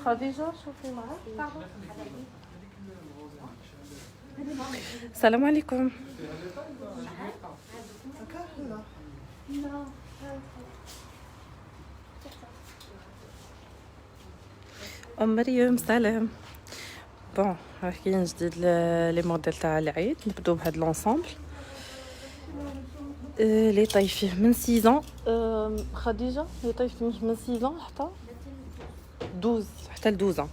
خديجة شوفي معاك. السلام عليكم. ام مريم سلام. بون كاين جديد لي موديل تاع العيد. نبداو بهاد لونسومبل لي طاي فيه من 6 خديجه لي طاي فيه من 6 حتى 12 حتى ل 12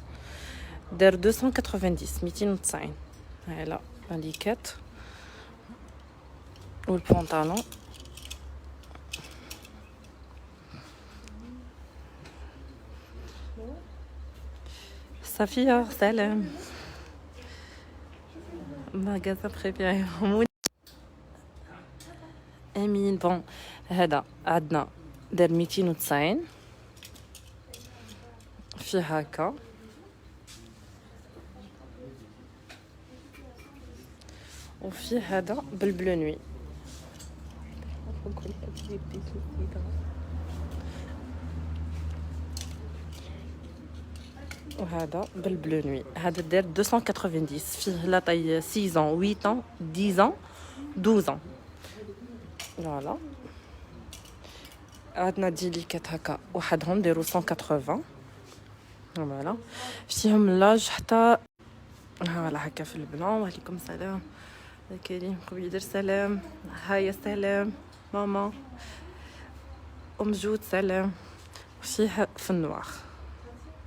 دار 290 290. هلا ماليكات والبونطالون صفيه سلام. ماغازا بريفيري امين. بون هذا عندنا دار 290 فيه هكا وفيه هذا بالبلو نوي. وهذا بالبلو نوي. هذا دار 290 فيه لا طاي 6 ans 8 ans 10 ans 12 ans. فوالا عندنا ديليكات هكا وحدهم دايرو 180. فوالا فيهم لاج حتى فوالا هكا في البلون. وعليكم السلام كريم قبيدر سلام. هيا سلام ماما ام جود سلام. فيه في النوار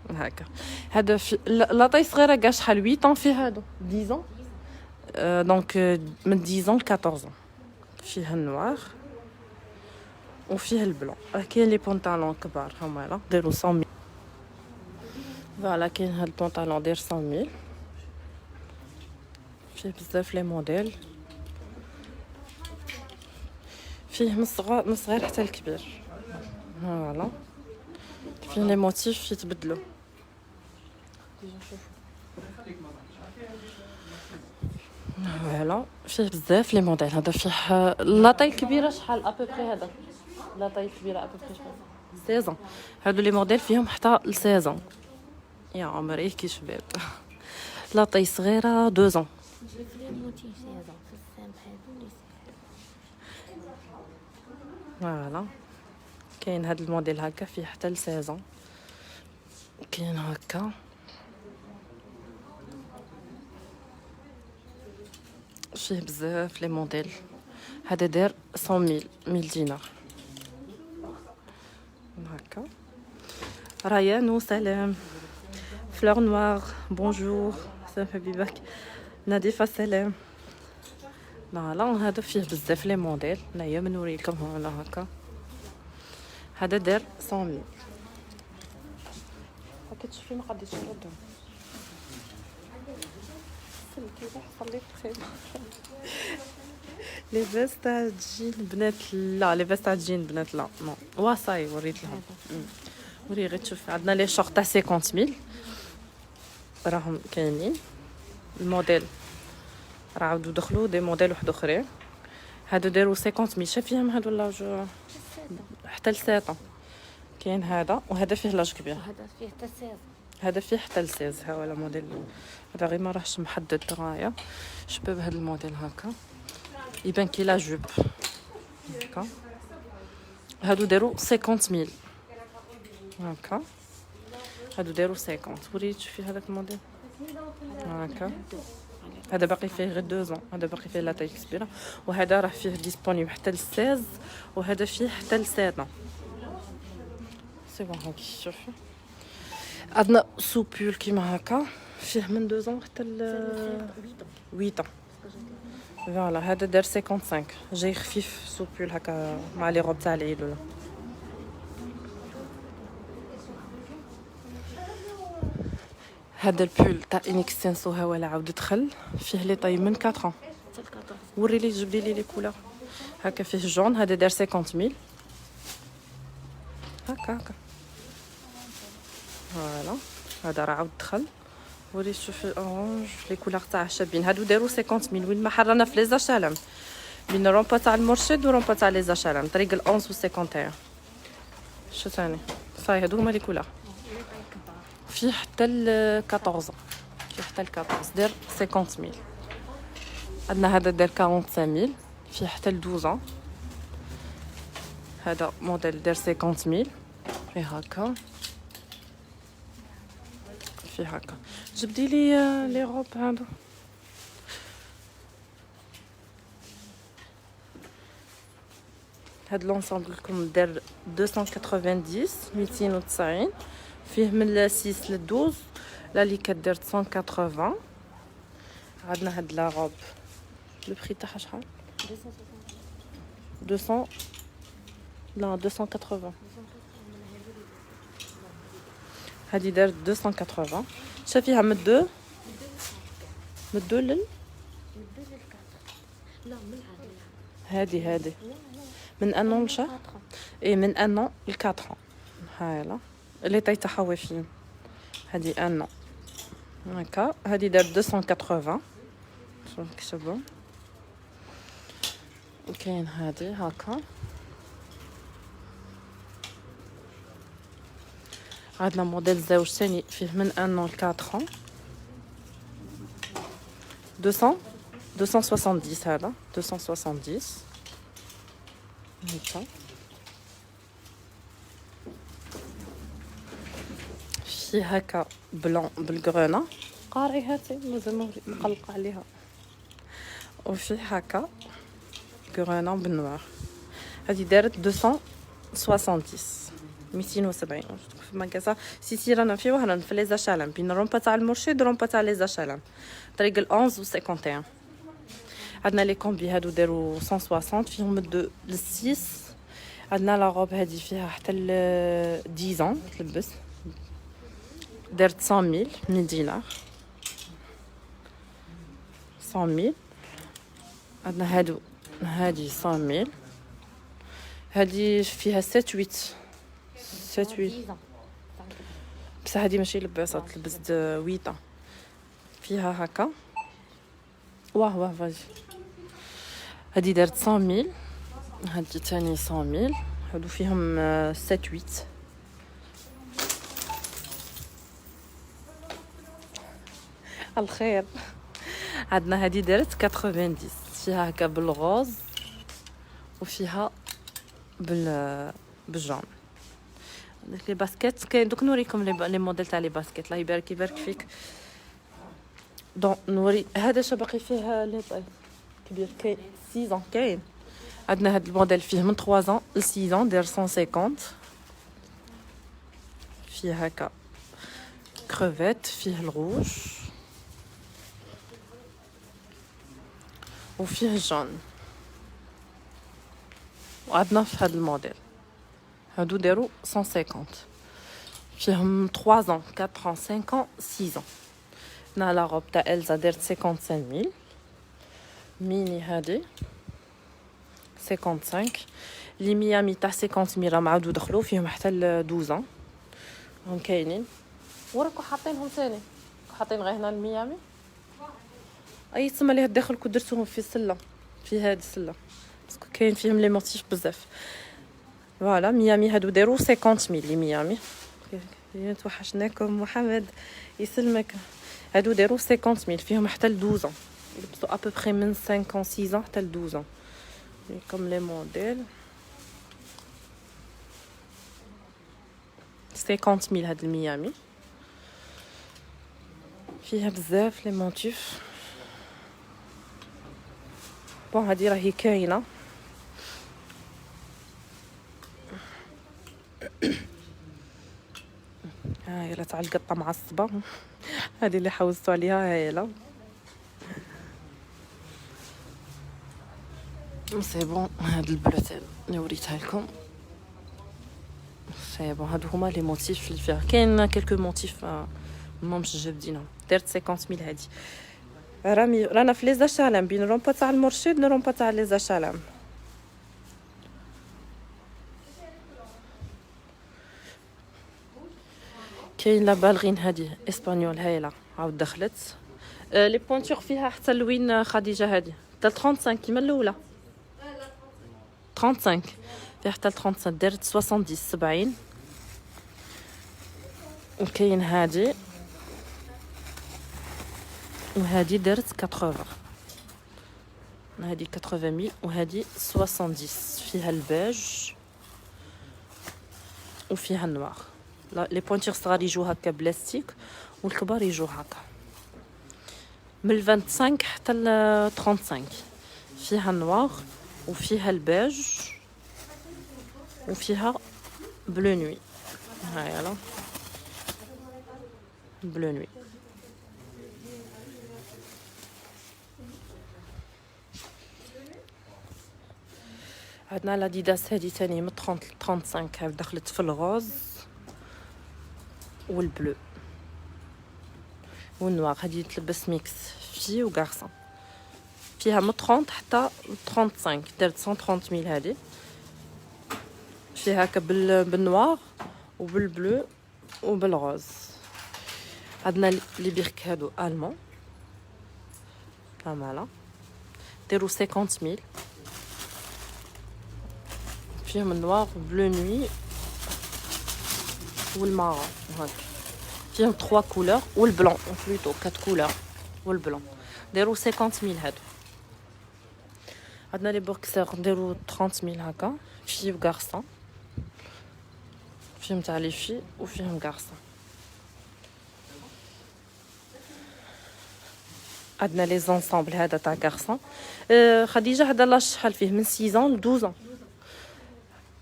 هكا. هذا في لا طاي صغيره كاع شحال 8 ans فيه هادو 10 ans دونك من 10 ans ل 14 ans. فيه النوار وفيه البلون. كاين لي بونطالون كبار هما دايرو 100. فوالا كاين هاد البونطالون داير 100. فيه بزاف لي موديل. فيه من الصغير حتى الكبير. فوالا فيه لي موتيف يتبدلوا. فوالا فيه بزاف لي موديل. هذا فيه لا طاي كبيره شحال ابوبري. هذا لا طاي كبيره ابوبري شحال 16 ans. هادو لي موديل فيهم حتى ل 16 ans. يا عمري كي شباب. لا طاي صغيره 2 ans. فوالا كاين هاد الموديل هكا فيه حتى ل 16 ans. كاين هكا فيه بزاف لي موديل. هذا دار 100 1000 دينار هكا. ريان وسلام. فلور نوار بونجور سلام حبيبك. نادفه سلام. فوالا هذا فيه بزاف لي موديل. هنايا نوريكم هنا هكا. هذا دار 100 هكا تشوفي ما قديتش نردهم. صليت بخير. لي فيست تاع الجين بنات لا. لي فيست تاع الجين بنات لا نو. واصاي وريت لهم. وري غير تشوف. عندنا لي شورت تاع 50000 راهم كاينين. الموديل راه عاودوا دخلوا دي موديل واحد اخرين. هادو داروا 50000. شافيهم هادو لاج حتى ل 7 ans. كاين هذا وهذا فيه لاج كبير. هذا فيه حتى 16. هذا فيه حتى ل 16. ها هو الموديل هذا غير ما راهش محدد درايه. شباب هذا الموديل هكا يبان كي لا جوب هكا. هادو داروا 50000 هكا. هادو داروا 50. وريت شوفي هذاك الموديل هكا. هذا باقي فيه غير 2 ans. هذا باقي فيه لا طاي كبيره. وهذا راه فيه ديسپونيبل حتى ل 16 وهذا فيه حتى ل 7 ans. سي بون هاكي شوفي. عندنا سوبول كيما هكا فيه من 2 ans حتى ل 8 ans. فوالا هذا دار 55 جاي خفيف سوبول هكا مع لي روب تاع العيد ولا. هذا البول تاع انيكستنسو ها ولا عاود دخل فيه لي طاي من 4 ans. وري لي جبدي لي كولور هكا. فيه جون هذا دار 50000 هكا. فوالا هذا راه عاود دخل. وري شوفي الاورانج لي كولور تاعه شابين. هادو داروا 50000 وين ما حرنا في لي زاشالم بين رومبا تاع المرشد ورومبا تاع لي زاشالم طريق ال11 و 51. شو ثاني صاي هادو هما لي كولور. فيه حتى ل 14. فيه حتى ل 14 داير 50000. عندنا هذا داير 45000. فيه حتى ل 12 ans. هذا موديل داير 50000. فيه هكا فيه هكا. جبدي لي روب هادو. هاد لونسامبل كم داير 290 290. فيه من 6 ل 12. لا لي كدير 180. عندنا هاد لا روب لو بري تاعها شحال 200 لا 280. هادي دار 280. شافيها من 2 لل لا من هادي من ان لشهر. اي من ان ل 4 هايلا اللي تاع حوافين. هادي ان هكا. هادي دار 280. شوف كتبوا. كاين هادي هكا. عندنا موديل زوج ثاني فيه من 1 ل 4 270. هذا 270 هكا. فيه هكا بلون بالغرنا قاري هاتي مازال مقلقه عليها. وفيه هكا غرنا بالنوار. هذه دارت 270 270 في مكاسة سيسي. رانا في وهنا في لي زاشالام بين رومبا تاع المرشد رومبا تاع لي زاشالام طريق ال 11 و 51. عندنا لي كومبي هادو داروا 160 فيهم من 2 ل 6. عندنا لا روب هادي فيها حتى ل 10 ans تلبس دارت 100000 من دينار 100000. عندنا هادو هادي 100000. هادي فيها 7 8 بصح هادي ماشي لباسه تلبس 8 ans. فيها هكا واه فاجي. هادي دارت 100000. هادي تاني 100000. هادو فيهم 7 8. الخير. عندنا هادي دارت 90 فيها هكا بالغوز وفيها بالجون. لي باسكيت كاين دوك نوريكم لي موديل تاع لي باسكيت. الله يبارك فيك. دون نوري هذا باقي فيه لي طاي كبير. كاين 6 ans. كاين عندنا هذا الموديل فيه من 3 ans ل 6 ans داير 150. فيه هكا كروفيت. فيه الغوش وفيه الجون. وعندنا في هذا الموديل هادو داروا 150 فيهم 3 ans 4 ans 5 ans 6 ans. نا لا روب تاع إلزا دارت 55000 ميني. هادي 55. لي ميامي تاع 50000 راهم عاودوا دخلوا فيهم حتى ل 12 ans. هم كاينين وراكو حاطينهم ثاني حاطين غير هنا الميامي. اي تسمى ليه داخل كو درتوهم في سله في هاد السله باسكو كاين فيهم لي موتيف بزاف. فوالا ميامي هادو داروا 50000 لي ميامي. توحشناكم محمد يسلمك. هادو داروا 50000 فيهم حتى ل 12 ans. يلبسوا ابوبري من 5 ans 6 ans حتى ل 12 ans. كوم لي موديل 50000 هاد الميامي. فيها بزاف لي موتيف. بون هادي راهي كاينه. هاي لا تاع القطه معصبه. هذه اللي حوزتوا عليها هايله. سي بون. هاد البلوتين اللي وريتها لكم سي بون. هادو هما لي موتيف اللي فيها. كاين كلكو موتيف مامش جابدينهم. دارت 50000 هادي. رانا في لي زاشالام بين رومبا تاع المرشد رومبا تاع لي زاشالام. كاين لا بالغين هادي اسبانيول هايله عاود دخلت. لي بونتور فيها حتى لوين خديجه هادي حتى 35 كيما الاولى 35 فيها حتى 35 دارت 70. وكاين هادي، وهادي درت 80. هادي 80,000 وهادي 70. فيها البيج وفيها النوار. لي بوينتير صغار يجوا هكا بلاستيك والكبار يجوا هكا. من 25 حتى ل 35. فيها النوار وفيها البيج وفيها بلو نوي. هاي يلا بلو نوي. عندنا لاديداس هادي تاني من 30 ل 35. هاي دخلت في الغوز والبلو والنوار. هادي تلبس ميكس في وغارسون. فيها من 30 حتى 35. درت 130,000 هادي. فيها هكا بالنوار وبالبلو وبالغوز. عندنا لي بيرك هادو المون كامله ديرو 50,000. فيهم النوار وبلو نوي والمارون هاك. فيهم 3 كولور والبلون بلوتو 4 كولور والبلون. ديرو 50,000 هادو. عندنا لي بوكسر نديرو 30,000 هكا. في وغارسون. فيهم تاع لي في وفيهم غارسون. عندنا لي زونسامبل هذا تاع غارسون. خديجه هذا لا شحال فيه من 6 ans ل 12 ans.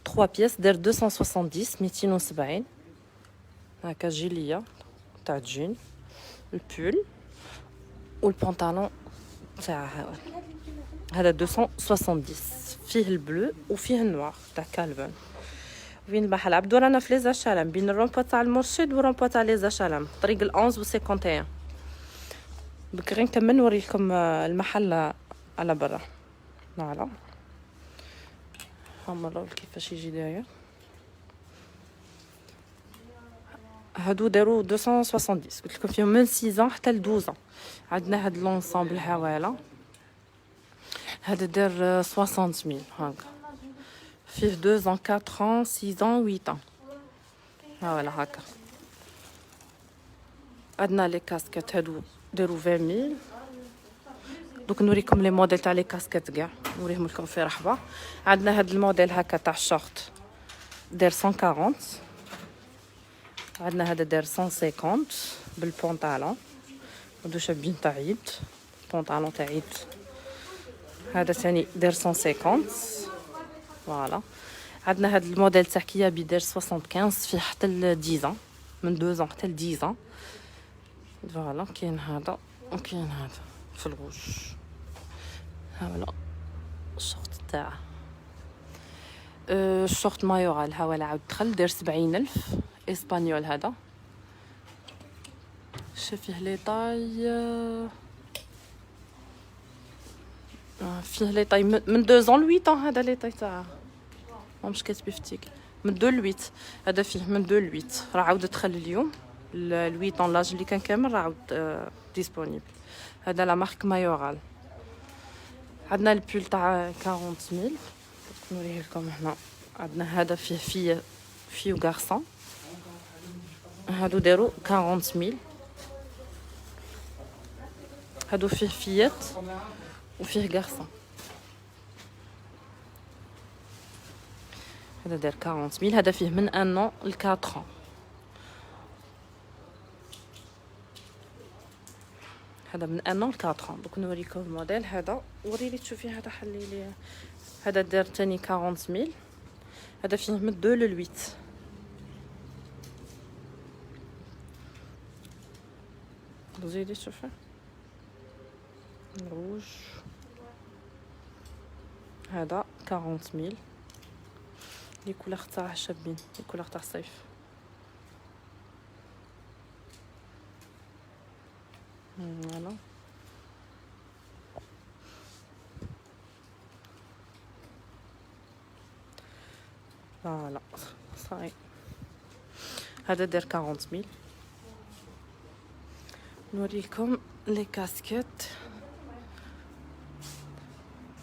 3 بياس دار 270 270 هكا. جيليه تاع جين. البول والبنطلون تاع هذا 270. فيه البلو وفيه النوار تاع كالفن. وين البحر عبدو رانا في لي زاشالام بين الرومبا تاع المرشد والرومبا تاع لي زاشالام طريق ال11 و 51. بكري نكمل نوريكم المحل على برا. فوالا هما كيفاش يجي داير. هادو داروا 270. قلت لكم فيهم من 6 ans حتى ل 12 ans. عندنا هاد لونسامبل حواله. هذا دار 60,000 هكا. فيه 2 ans 4 ans 6 ans 8 ans. فوالا هكا. عندنا لي كاسكيت هادو داروا 20,000. دوك نوريكم لي موديل تاع لي كاسكيت كاع نوريهم لكم في رحبه. عندنا هاد الموديل هكا تاع الشورت دار 140. عندنا هذا دار 150 بالبونطالون. هادو شابين تاع عيد. بونطالون تاع عيد. هذا ثاني دار 150. فوالا. عندنا هاد الموديل تاع كيابي دار 75. فيه حتى ل 10 ans. من 2 ans حتى ل 10 ans. فوالا كاين هذا وكاين هذا في الغوج. هاولا الشورت تاعه. الشورت مايورال هاولا عاود دخل دار 70,000 اسبانيول. هذا شوف فيه لي طاي. فيه لي طاي من 2 ans ل 8 ans. هذا لي طاي تاعه مش كاتبه فتيك. من 2 ل 8. هذا فيه من 2 ل 8. راه عاود دخل اليوم ل 8 ans. لاج اللي كان كامل راه عاود ديسپونيبل. هذا لا مارك مايورال. عندنا البول تاع 40,000. نوريه لكم هنا. عندنا هذا فيه في وغارسون. هادو داروا 40,000. هادو فيه فيات وفيه غارسون. هذا دار 40,000. هذا فيه من 1 an ل 4 ans. هذا من 1 an ل 4 ans. دوك نوريكم الموديل هذا. وريلي تشوفي هذا حلي لي. هذا دار تاني 40,000. هذا فيه من 2 ل 8. زيدي شوفي الروج. هذا 40,000. لي كولور تاعه شابين. لي كولور تاع الصيف. فوالا فوالا صاي. هذا دار 40,000. نوريكم لي كاسكيت.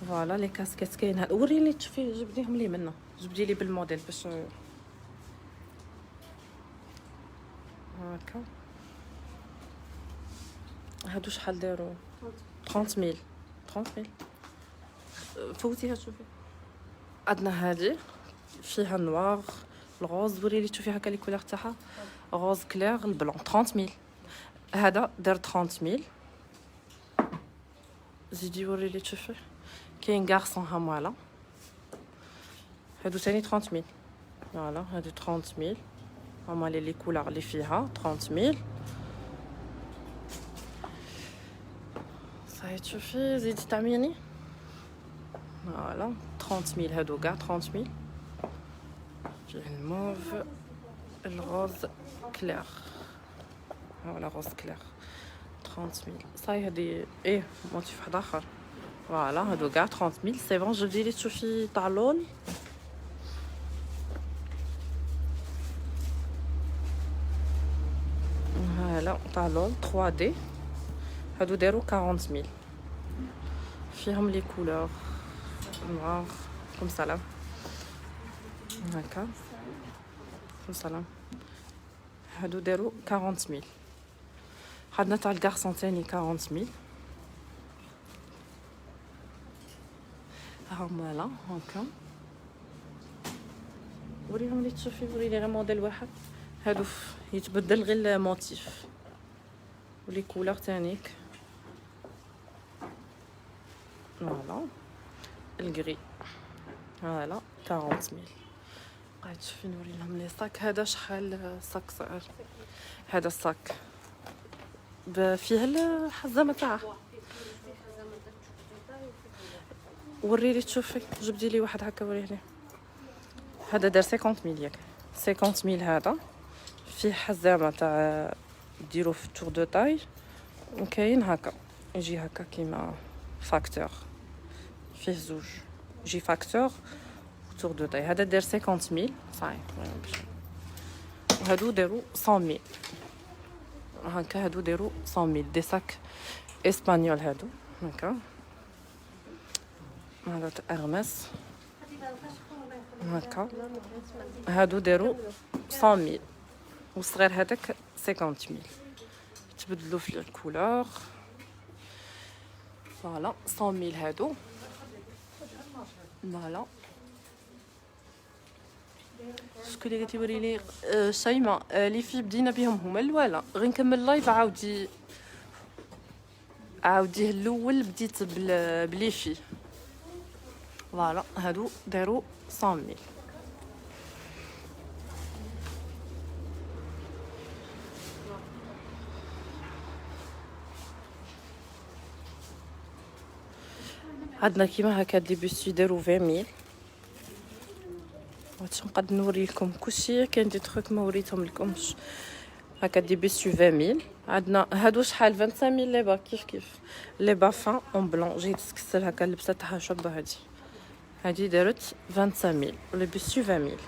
فوالا لي كاسكيت كاين هذا. وريني تشوفي جبديهم لي منا. جبدي لي بالموديل باش. هكا. هادو شحال داروا؟ 30000. 30000 فوتيها شوفي. عندنا هادي فيها نوار الغوز، وري لي تشوفي هكا لي كولور تاعها غوز كلير البلون. 30000. هذا دار 30000. زيدي وري لي تشوفي. كاين غارسون هامالا هادو ثاني 30000. فوالا هادو 30000 هما لي كولور اللي فيها 30000. صاي تشوفي زيدي تعميني. فوالا 30000 هادو كاع 30000. فيه الموف الغوز كلير. فوالا غوز كلير 30000. صاي هادي موتيف واحد اخر. فوالا هادو كاع 30000. سي بون جبدي لي تشوفي تاع لول. هلا تاع لول 3D هادو داروا 40000. فيهم لي كولور نوار كوم سلام هكا كوم سلام. هادو داروا 40000. عندنا تاع الكارسون تاني 40000. هما لا هكا. وريهم لي تشوفي وري لي غير موديل واحد. هادو يتبدل غير الموتيف ولي كولور تانيك. فوالا الكري فوالا 40000. بقيت تشوفي نوري لهم لي صاك. هذا شحال صاك صغير. هذا الصاك فيه الحزامه تاعه. وري لي تشوفي جبدي لي واحد هكا وريه لي. هذا دار 50000 ياك 50000. هذا فيه حزامه تاع ديرو في تور دو تاي، وكاين هكا يجي هكا كيما فاكتور. فيه زوج يجي فاكتور تور دو تاي. هذا دار 50000. صاي وهادو داروا 100000 هكا. هادو داروا 100000 دي ساك اسبانيول. هادو هكا. هذا تاع ارمس هكا. هادو داروا 100000 والصغير هذاك 50000. تبدلوا في الكولور. فوالا 100000 هادو. فوالا شكون اللي تيوري لي شيماء لي في بدينا بهم هما الوالا. غير نكمل لايف عاوديه الاول بديت بلي في. فوالا هادو داروا 100000. عندنا كيما هكا دي بيستي داروا 20000. واش نقدر نوري لكم كلشي. كاين دي تروك ما وريتهم لكمش. هكا دي بيستي 20000. عندنا هادو شحال 25000 لي با كيف لي با فان اون بلون. جيت تكسل هكا اللبسه تاعها شابه. هادي دارت 25000 لي بيستي 20000.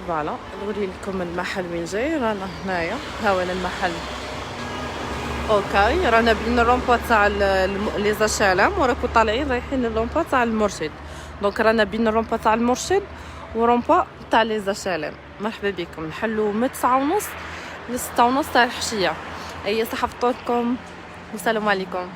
فوالا نوري لكم المحل وين جاي. رانا هنايا ها هو المحل. اوكي رانا بين الرومبا تاع لي زاشالام وراكو طالعين رايحين للرومبا تاع المرشد. دونك رانا بين الرومبا تاع المرشد ورومبا تاع لي زاشالام. مرحبا بكم. نحلو من 9:30 ل 6:30 تاع الحشيه. اي صحه فطوركم والسلام عليكم.